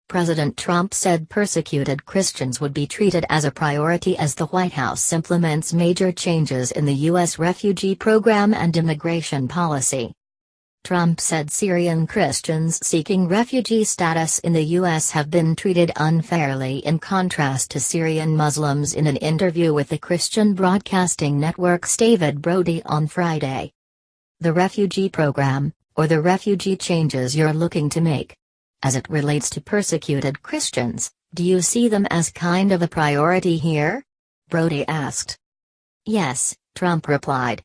President Trump said persecuted Christians would be treated as a priority as the White House implements major changes in the U.S. refugee program and immigration policy. Trump said Syrian Christians seeking refugee status in the U.S. have been treated unfairly in contrast to Syrian Muslims in an interview with the Christian Broadcasting Network's David Brody on Friday. The refugee program, or the refugee changes you're looking to make, as it relates to persecuted Christians, do you see them as kind of a priority here? Brody asked. Yes, Trump replied.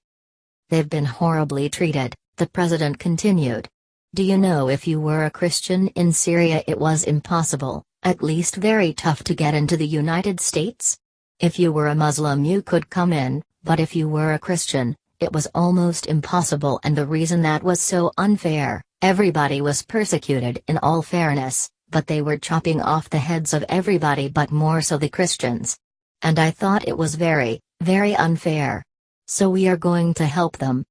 They've been horribly treated, the president continued. Do you know if you were a Christian in Syria it was impossible, at least very tough to get into the United States? If you were a Muslim you could come in, but if you were a Christian, it was almost impossible, and the reason that was so unfair, everybody was persecuted in all fairness, but they were chopping off the heads of everybody but more so the Christians. And I thought it was very, very unfair. So we are going to help them.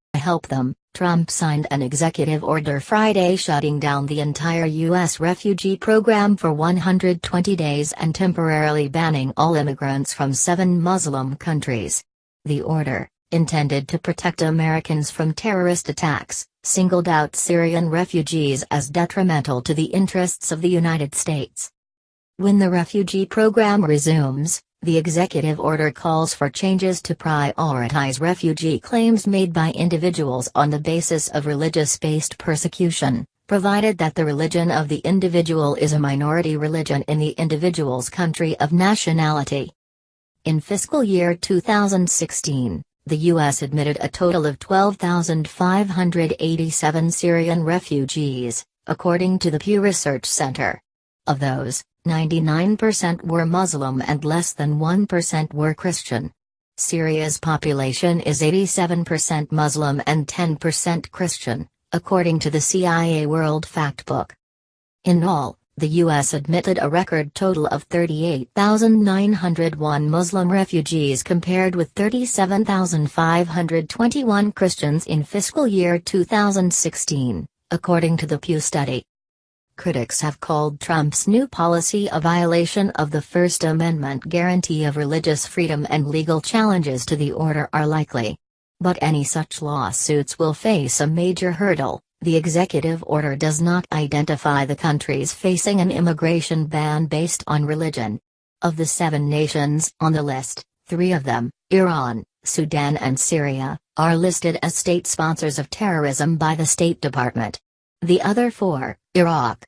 Trump signed an executive order Friday shutting down the entire U.S. refugee program for 120 days and temporarily banning all immigrants from 7 Muslim countries. The order, intended to protect Americans from terrorist attacks, singled out Syrian refugees as detrimental to the interests of the United States. When the refugee program resumes, the executive order calls for changes to prioritize refugee claims made by individuals on the basis of religious-based persecution, provided that the religion of the individual is a minority religion in the individual's country of nationality. In fiscal year 2016, the U.S. admitted a total of 12,587 Syrian refugees, according to the Pew Research Center. Of those, 99% were Muslim and less than 1% were Christian. Syria's population is 87% Muslim and 10% Christian, according to the CIA World Factbook. In all, the U.S. admitted a record total of 38,901 Muslim refugees compared with 37,521 Christians in fiscal year 2016, according to the Pew study. Critics have called Trump's new policy a violation of the First Amendment guarantee of religious freedom, and legal challenges to the order are likely. But any such lawsuits will face a major hurdle. The executive order does not identify the countries facing an immigration ban based on religion. Of the 7 nations on the list, 3 of them, Iran, Sudan and Syria, are listed as state sponsors of terrorism by the State Department. The other 4, Iraq,